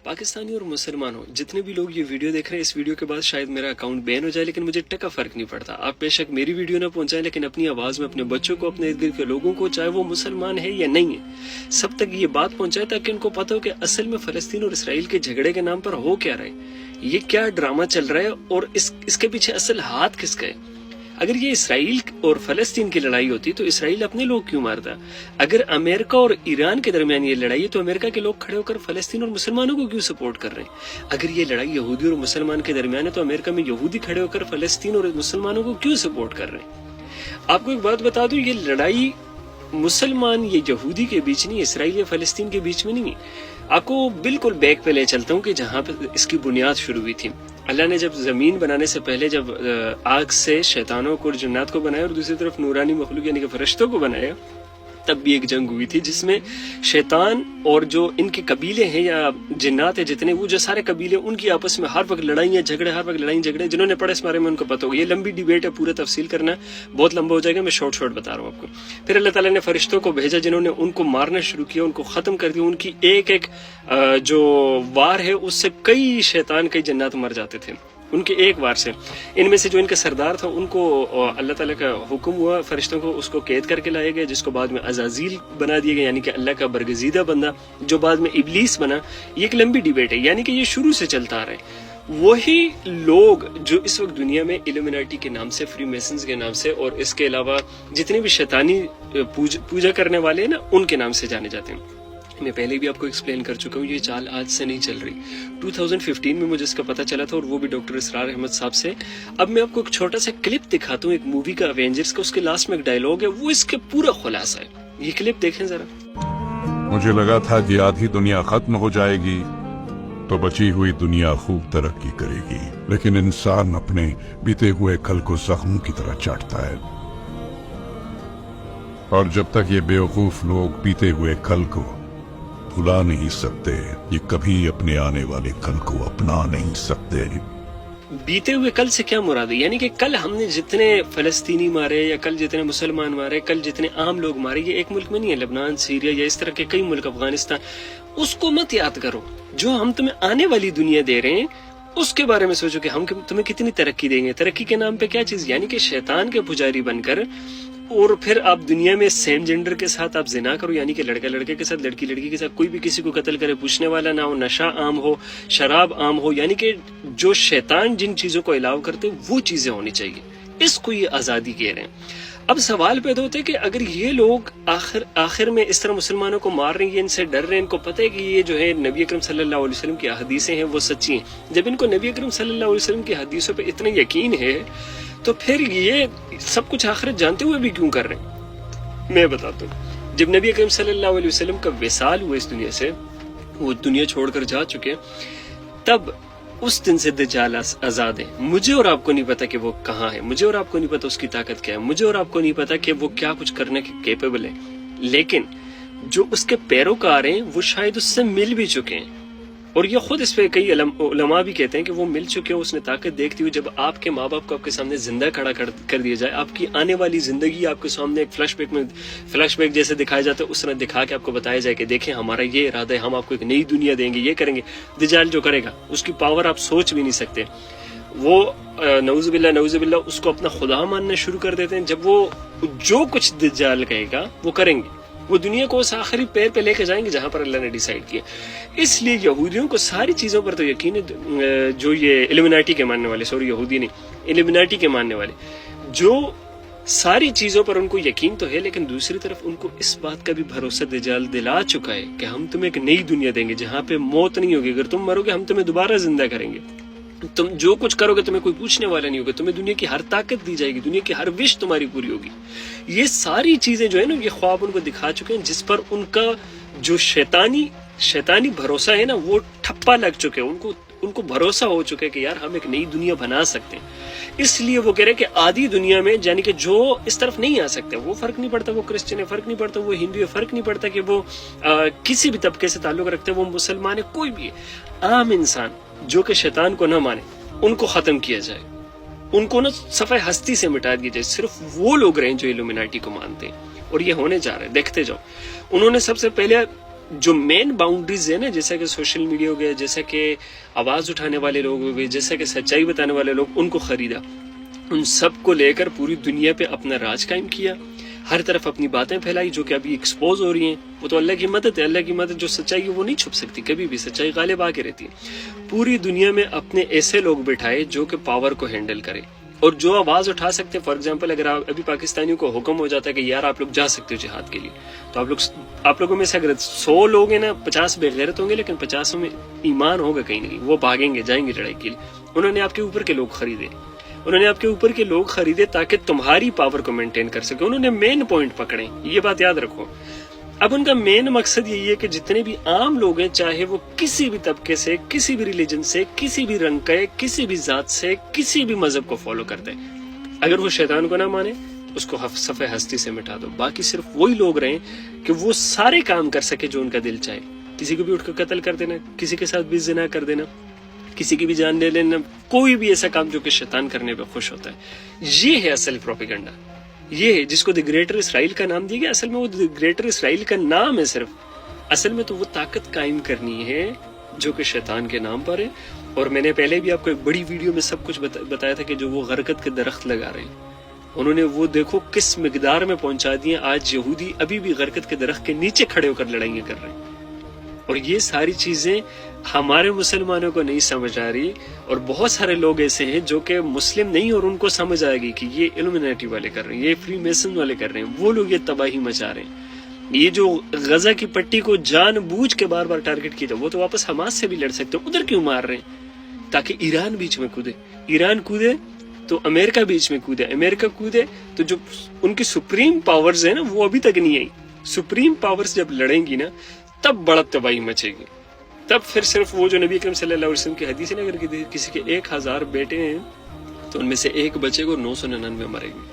پاکستانی اور مسلمان ہو جتنے بھی لوگ یہ ویڈیو دیکھ رہے ہیں، اس ویڈیو کے بعد شاید میرا اکاؤنٹ بین ہو جائے، لیکن مجھے ٹکا فرق نہیں پڑتا. آپ بے شک میری ویڈیو نہ پہنچائیں، لیکن اپنی آواز میں اپنے بچوں کو، اپنے ارد گرد کے لوگوں کو، چاہے وہ مسلمان ہے یا نہیں ہے، سب تک یہ بات پہنچائے تاکہ ان کو پتہ ہو کہ اصل میں فلسطین اور اسرائیل کے جھگڑے کے نام پر ہو کیا رہا ہے، یہ کیا ڈرامہ چل رہا ہے اور اس کے پیچھے اصل ہاتھ کس کا ہے. اگر یہ اسرائیل اور فلسطین کی لڑائی ہوتی تو اسرائیل اپنے لوگ کیوں مارتا؟ اگر امریکہ اور ایران کے درمیان یہ لڑائی ہے تو امریکہ کے لوگ کھڑے ہو کر فلسطین اور مسلمانوں کو کیوں سپورٹ کر رہے ہیں؟ اگر یہ لڑائی یہودی اور مسلمان کے درمیان ہے تو امریکہ میں یہودی کھڑے ہو کر فلسطین اور مسلمانوں کو کیوں سپورٹ کر رہے ہیں؟ آپ کو ایک بات بتا دوں، یہ لڑائی مسلمان یا یہودی کے بیچ نہیں، اسرائیل یا فلسطین کے بیچ میں نہیں ہے. آپ کو بالکل بیک پہ لے چلتا ہوں کہ جہاں پہ اس کی بنیاد شروع ہوئی تھی. اللہ نے جب زمین بنانے سے پہلے جب آگ سے شیطانوں کو اور جنات کو بنایا اور دوسری طرف نورانی مخلوق یعنی کہ فرشتوں کو بنایا، تب بھی ایک جنگ ہوئی تھی جس میں شیطان اور جو ان کے قبیلے ہیں یا جنات ہیں جتنے، وہ جو سارے قبیلے ان کی آپس میں ہر وقت لڑائیاں جھگڑے. جنہوں نے پڑھا اس بارے میں ان کو پتہ ہوگا. یہ لمبی ڈیبیٹ ہے، پورا تفصیل کرنا بہت لمبا ہو جائے گا، میں شارٹ بتا رہا ہوں آپ کو. پھر اللہ تعالیٰ نے فرشتوں کو بھیجا جنہوں نے ان کو مارنا شروع کیا، ان کو ختم کر دیا. ان کی ایک جو وار ہے اس سے کئی شیطان کئی جنات مر جاتے تھے ان کے ایک وار سے. ان میں سے جو ان کا سردار تھا ان کو اللہ تعالیٰ کا حکم ہوا، فرشتوں کو اس کو قید کر کے لائے گئے، جس کو بعد میں عزازیل بنا دیا گیا، یعنی کہ اللہ کا برگزیدہ بندہ جو بعد میں ابلیس بنا. یہ ایک لمبی ڈیبیٹ ہے، یعنی کہ یہ شروع سے چلتا آ رہا ہے. وہی لوگ جو اس وقت دنیا میں ایلومیناٹی کے نام سے، فری میسنز کے نام سے اور اس کے علاوہ جتنے بھی شیطانی پوجا کرنے والے ہیں نا، ان کے نام سے جانے جاتے ہیں. میں پہلے بھی آپ کو ایکسپلین کر چکا ہوں، یہ چال آج سے نہیں چل رہی. 2015 میں مجھے اس کا پتہ چلا تھا، اور وہ بھی ڈاکٹر اسرار احمد صاحب سے. اب میں آپ کو ایک چھوٹا سا کلپ دکھاتا ہوں ایک مووی کا، ایونجرز کا. اس کے لاسٹ میں ایک ڈائلوگ ہے، وہ اس کے پورا خلاصہ ہے. یہ کلپ دیکھیں ذرا. مجھے لگا تھا کہ آدھی دنیا ختم ہو جائے گی تو بچی ہوئی دنیا خوب ترقی کرے گی، لیکن انسان اپنے بیتے ہوئے کل کو زخموں کی طرح چاٹتا ہے، اور جب تک یہ بیوقوف لوگ بیتے ہوئے کل کو بھلا نہیں سکتے، یہ کبھی اپنے آنے والے کل کو اپنا نہیں سکتے. بیتے ہوئے کل سے کیا مراد ہے؟ یعنی کہ کل ہم نے جتنے فلسطینی مارے یا کل جتنے مسلمان مارے، کل جتنے عام لوگ مارے، یہ ایک ملک میں نہیں ہے، لبنان، سیریا یا اس طرح کے کئی ملک، افغانستان. اس کو مت یاد کرو. جو ہم تمہیں آنے والی دنیا دے رہے ہیں اس کے بارے میں سوچو کہ ہم تمہیں کتنی ترقی دیں گے. ترقی کے نام پہ کیا چیز؟ یعنی کہ شیطان کے پجاری بن کر، اور پھر آپ دنیا میں سیم جینڈر کے ساتھ آپ زنا کرو، یعنی کہ لڑکا لڑکے کے ساتھ، لڑکی لڑکی کے ساتھ، کوئی بھی کسی کو قتل کرے، پوچھنے والا نہ ہو، نشہ عام ہو، شراب عام ہو. یعنی کہ جو شیطان جن چیزوں کو الاؤ کرتے وہ چیزیں ہونی چاہیے. اس کو یہ آزادی کہہ رہے ہیں. اب سوال پیدا ہوتا ہے کہ اگر یہ لوگ آخر میں اس طرح مسلمانوں کو مار رہے ہیں، یہ ان سے ڈر رہے ہیں، ان کو پتہ ہے کہ یہ جو ہے نبی اکرم صلی اللہ علیہ وسلم کی حدیثیں ہیں وہ سچی ہیں، جب ان کو نبی اکرم صلی اللہ علیہ وسلم کی حدیثوں پہ اتنا یقین ہے تو پھر یہ سب کچھ آخرت جانتے ہوئے بھی کیوں کر رہے ہیں؟ میں بتاتا ہوں. جب نبی اکرم صلی اللہ علیہ وسلم کا وصال ہوا اس دنیا سے، وہ دنیا چھوڑ کر جا چکے، تب اس دن سے دجال آزاد ہے. مجھے اور آپ کو نہیں پتا کہ وہ کہاں ہے، مجھے اور آپ کو نہیں پتا اس کی طاقت کیا ہے، مجھے اور آپ کو نہیں پتا کہ وہ کیا کچھ کرنے کے کیپیبل ہے. لیکن جو اس کے پیروکار ہیں وہ شاید اس سے مل بھی چکے ہیں، اور یہ خود اس پہ کئی علماء بھی کہتے ہیں کہ وہ مل چکے ہیں. اس نے طاقت دیکھتی ہوئی، جب آپ کے ماں باپ کو آپ کے سامنے زندہ کھڑا کر دیا جائے، آپ کی آنے والی زندگی آپ کے سامنے ایک فلیش بیک جیسے دکھایا جاتا ہے، اس طرح دکھا کے آپ کو بتایا جائے کہ دیکھیں ہمارا یہ ارادہ ہے، ہم آپ کو ایک نئی دنیا دیں گے، یہ کریں گے. دجال جو کرے گا اس کی پاور آپ سوچ بھی نہیں سکتے. وہ نعوذ باللہ اس کو اپنا خدا ماننا شروع کر دیتے ہیں. جب وہ جو کچھ دجال کہے گا وہ کریں گے، وہ دنیا کو اس آخری پیر پہ لے کے جائیں گے جہاں پر اللہ نے ڈیسائیڈ کیا. اس لیے یہودیوں کو ساری چیزوں پر تو یقین ہے. جو یہ ایلومیناٹی کے ماننے والے، یہودی نہیں، ایلومیناٹی کے ماننے والے، جو ساری چیزوں پر ان کو یقین تو ہے، لیکن دوسری طرف ان کو اس بات کا بھی بھروسہ دجال دلا چکا ہے کہ ہم تمہیں ایک نئی دنیا دیں گے جہاں پہ موت نہیں ہوگی. اگر تم مرو گے ہم تمہیں دوبارہ زندہ کریں گے. تم جو کچھ کرو گے تمہیں کوئی پوچھنے والا نہیں ہوگا. تمہیں دنیا کی ہر طاقت دی جائے گی، دنیا کی ہر وش تمہاری پوری ہوگی. یہ ساری چیزیں جو ہے نا، یہ خواب ان کو دکھا چکے ہیں، جس پر ان کا جو شیطانی بھروسہ ہے نا وہ ٹھپا لگ چکے ہیں. ان کو بھروسہ ہو چکا ہے کہ یار ہم ایک نئی دنیا بنا سکتے ہیں. اس لیے وہ کہہ رہے ہیں کہ آدھی دنیا میں، یعنی کہ جو اس طرف نہیں آ سکتے، وہ فرق نہیں پڑتا وہ کرسچن ہے، فرق نہیں پڑتا وہ ہندو ہے، فرق نہیں پڑتا کہ وہ کسی بھی طبقے سے تعلق رکھتے ہیں، وہ مسلمان ہے، کوئی بھی ہے، عام انسان جو کہ شیطان کو نہ مانے، ان کو ختم کیا جائے، ان کو نا صفحہ ہستی سے مٹا دیا جائے. صرف وہ لوگ رہیں جو ایلومیناٹی کو مانتے ہیں، اور یہ ہونے جا رہا ہے. دیکھتے جاؤ. انہوں نے سب سے پہلے جو مین باؤنڈریز ہے نا، جیسا کہ سوشل میڈیا ہو گیا، جیسا کہ آواز اٹھانے والے لوگ ہو گئے، جیسا کہ سچائی بتانے والے لوگ، ان کو خریدا، ان سب کو لے کر پوری دنیا پہ اپنا راج قائم کیا، ہر طرف اپنی باتیں پھیلائی جو کہ ابھی ایکسپوز ہو رہی ہیں. وہ تو اللہ کی مدد ہے، اللہ کی مدد. جو سچائی ہے وہ نہیں چھپ سکتی کبھی بھی، سچائی غالب آ کے رہتی ہے. پوری دنیا میں اپنے ایسے لوگ بٹھائے جو کہ پاور کو ہینڈل کرے اور جو آواز اٹھا سکتے ہیں. فار ایگزامپل اگر ابھی پاکستانیوں کو حکم ہو جاتا ہے کہ یار آپ لوگ جا سکتے ہو جہاد کے لیے، تو آپ لوگوں میں سے اگر 100 لوگ ہیں نا، 50 بے غیرت ہوں گے لیکن 50 میں ایمان ہوگا کہیں نہ کہیں، وہ بھاگیں گے، جائیں گے لڑائی کے لیے. انہوں نے آپ کے اوپر کے لوگ خریدے، انہوں نے آپ کے اوپر کے لوگ خریدے تاکہ تمہاری پاور کو مینٹین کر سکے. انہوں نے مین پوائنٹ پکڑے، یہ بات یاد رکھو. اب ان کا مین مقصد یہی ہے کہ جتنے بھی عام لوگ ہیں، چاہے وہ کسی بھی طبقے سے، کسی بھی ریلیجن سے، کسی بھی رنگ کا ہے، کسی بھی ذات سے، کسی بھی مذہب کو فالو کرتے ہیں، اگر وہ شیطان کو نہ مانے اس کو صفحہ ہستی سے مٹا دو. باقی صرف وہی لوگ رہیں کہ وہ سارے کام کر سکے جو ان کا دل چاہے. کسی کو بھی اٹھ کر قتل کر دینا، کسی کے ساتھ بھی زنا کر دینا، کسی کی بھی جان لے لینا، کوئی بھی ایسا کام جو کہ شیطان کرنے پہ خوش ہوتا ہے. یہ ہے اصل پروپیگنڈا. یہ ہے جس کو دی گریٹر اسرائیل کا نام دیا گیا. اصل میں وہ دی گریٹر اسرائیل کا نام ہے صرف. اصل میں تو وہ طاقت قائم کرنی ہے جو کہ شیطان کے نام پر ہے. اور میں نے پہلے بھی آپ کو ایک بڑی ویڈیو میں سب کچھ بتایا تھا کہ جو وہ غرقت کے درخت لگا رہے ہیں، انہوں نے وہ دیکھو کس مقدار میں پہنچا دیے. آج یہودی ابھی بھی غرقت کے درخت کے نیچے کھڑے ہو کر لڑائیاں کر رہے ہیں. اور یہ ساری چیزیں ہمارے مسلمانوں کو نہیں سمجھ آ رہی. اور بہت سارے لوگ ایسے ہیں جو کہ مسلم نہیں اور ان کو سمجھ آئے گی کہ یہ الومناٹی والے کر رہے ہیں، یہ فری میسن والے کر رہے ہیں، وہ لوگ یہ تباہی مچا رہے ہیں. یہ جو غزہ کی پٹی کو جان بوجھ کے بار بار ٹارگٹ کیا تھا، وہ تو واپس حماس سے بھی لڑ سکتے ہیں. ادھر کیوں مار رہے ہیں؟ تاکہ ایران بیچ میں کودے. ایران کودے تو امریکہ بیچ میں کودے، امریکہ کودے تو جو ان کی سپریم پاورز ہیں نا وہ ابھی تک نہیں آئی. سپریم پاورز جب لڑیں گی نا تب بڑا تباہی مچے گی. تب پھر صرف وہ جو نبی اکرم صلی اللہ علیہ وسلم کی حدیث ہے نا، اگر کسی کے 1000 بیٹے ہیں تو ان میں سے ایک بچے کو 999 مرے گی.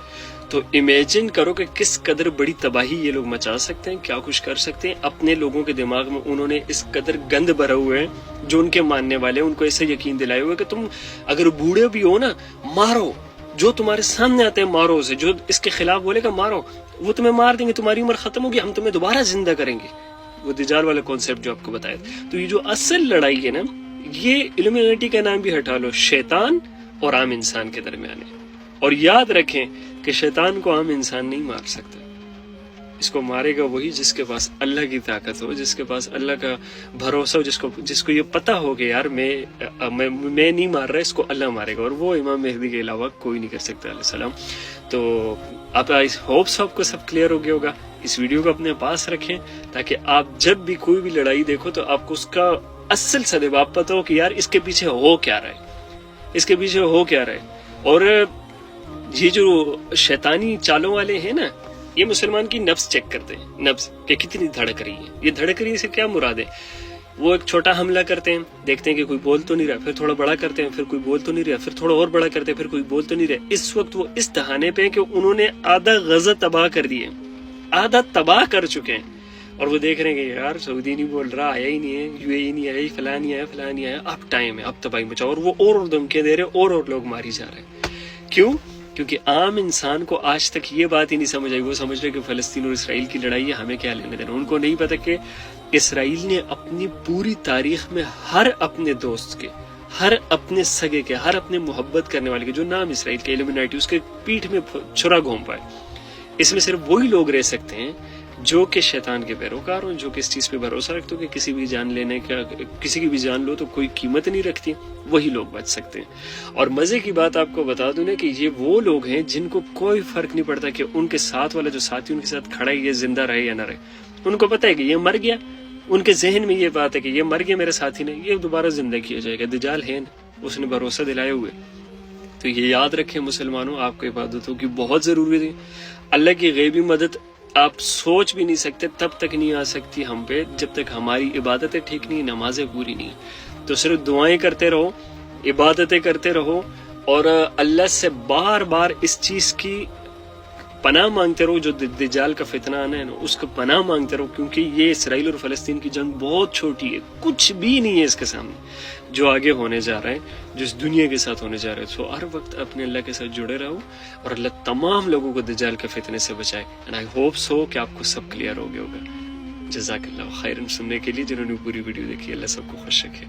تو امیجن کرو کہ کس قدر بڑی تباہی یہ لوگ مچا سکتے ہیں، کیا کچھ کر سکتے ہیں. اپنے لوگوں کے دماغ میں انہوں نے اس قدر گند بھرا ہوئے ہیں، جو ان کے ماننے والے ہیں ان کو ایسے یقین دلائے ہوئے کہ تم اگر بوڑھے بھی ہو نا مارو، جو تمہارے سامنے آتے ہیں مارو اسے، جو اس کے خلاف بولے گا مارو، وہ تمہیں مار دیں گے، تمہاری عمر ختم ہوگی، ہم تمہیں دوبارہ زندہ کریں گے. وہ دجال والا کانسیپٹ جو آپ کو بتایا. تو یہ جو اصل لڑائی ہے نا، یہ الومینٹی کا نام بھی ہٹا لو، شیطان اور عام انسان کے درمیان ہے. اور یاد رکھیں کہ شیطان کو عام انسان نہیں مار سکتا. اس کو مارے گا وہی جس کے پاس اللہ کی طاقت ہو، جس کے پاس اللہ کا بھروسہ ہو، جس کو یہ پتا ہو کہ یار میں نہیں مار رہا، اس کو اللہ مارے گا. اور وہ امام مہدی کے علاوہ کوئی نہیں کر سکتا علیہ السلام. تو آپ ہوپس آپ کو سب کلیئر ہو گیا ہوگا. اس ویڈیو کو اپنے پاس رکھیں تاکہ آپ جب بھی کوئی بھی لڑائی دیکھو تو آپ کو اس کا اصل سبب آپ پتا ہو کہ یار اس کے پیچھے ہو کیا رہا ہے، اس کے پیچھے ہو کیا رہا ہے. اور یہ جو شیطانی چالوں والے ہیں نا، یہ مسلمان کی نفس چیک کرتے ہیں، نفس کہ کتنی دھڑک رہی ہے. یہ دھڑک رہی سے کیا مراد ہے؟ وہ ایک چھوٹا حملہ کرتے ہیں، دیکھتے ہیں کہ کوئی بول تو نہیں رہا، پھر تھوڑا بڑا کرتے ہیں، پھر کوئی بول تو نہیں رہا، پھر تھوڑا اور بڑا کرتے ہیں، پھر کوئی بول تو نہیں رہا. اس وقت وہ اس دہانے پہ کہ انہوں نے آدھا غزہ تباہ کر دیے، آدھا تباہ کر چکے ہیں. اور وہ دیکھ رہے ہیں کہ یار سعودی نہیں بول رہا، آیا ہی نہیں ہے، یو اے ای نہیں آیا، فلاں نہیں آیا، فلاں نہیں آیا، اب ٹائم ہے، اب تباہی مچاؤ. اور وہ اور دھمکیاں دے رہے، اور لوگ ماری جا رہے ہیں. کیوں؟ کیونکہ عام انسان کو آج تک یہ بات ہی نہیں سمجھ آئی. وہ سمجھ رہے کہ فلسطین اور اسرائیل کی لڑائی ہے، ہمیں کیا لینے دینا. ان کو نہیں پتا کہ اسرائیل نے اپنی پوری تاریخ میں ہر اپنے دوست کے، ہر اپنے سگے کے، ہر اپنے محبت کرنے والے کے جو نام اسرائیل کے الومناٹی، اس کے پیٹھ میں چھرا گھوم پائے. اس میں صرف وہی لوگ رہ سکتے ہیں جو کہ شیطان کے پیروکار ہوں، جو کہ اس چیز پہ بھروسہ رکھتے ہو کہ کسی بھی جان لینے کا، کسی کی بھی جان لو تو کوئی قیمت نہیں رکھتی، وہی لوگ بچ سکتے ہیں. اور مزے کی بات آپ کو بتا دوں نا کہ یہ وہ لوگ ہیں جن کو کوئی فرق نہیں پڑتا کہ ان کے ساتھ والا جو ساتھی ان کے ساتھ کھڑا ہے یہ زندہ رہے یا نہ رہے. ان کو پتا ہے کہ یہ مر گیا، ان کے ذہن میں یہ بات ہے کہ یہ مر گیا میرے ساتھی نے، یہ دوبارہ زندہ کیا جائے گا. دجال ہے اس نے بھروسہ دلائے ہوئے. تو یہ یاد رکھیں مسلمانوں، آپ کو عبادتوں کی بہت ضروری ہے. اللہ کی غیبی مدد آپ سوچ بھی نہیں سکتے، تب تک نہیں آ سکتی ہم پہ جب تک ہماری عبادتیں ٹھیک نہیں، نمازیں پوری نہیں. تو صرف دعائیں کرتے رہو، عبادتیں کرتے رہو، اور اللہ سے بار بار اس چیز کی پناہ مانگتے رہو. جو دجال کا فتنہ آنا ہے نا، اس کو پناہ مانگتے رہو، کیونکہ یہ اسرائیل اور فلسطین کی جنگ بہت چھوٹی ہے، کچھ بھی نہیں ہے اس کے سامنے جو آگے ہونے جا رہا ہے، جو اس دنیا کے ساتھ ہونے جا رہا ہے. سو ہر وقت اپنے اللہ کے ساتھ جڑے رہو، اور اللہ تمام لوگوں کو دجال کے فتنے سے بچائے. اینڈ آئی ہوپ سو کہ آپ کو سب کلیئر ہو گیا ہوگا. جزاک اللہ خیرن سننے کے لیے جنہوں نے پوری ویڈیو دیکھی. اللہ سب کو خوش رکھے.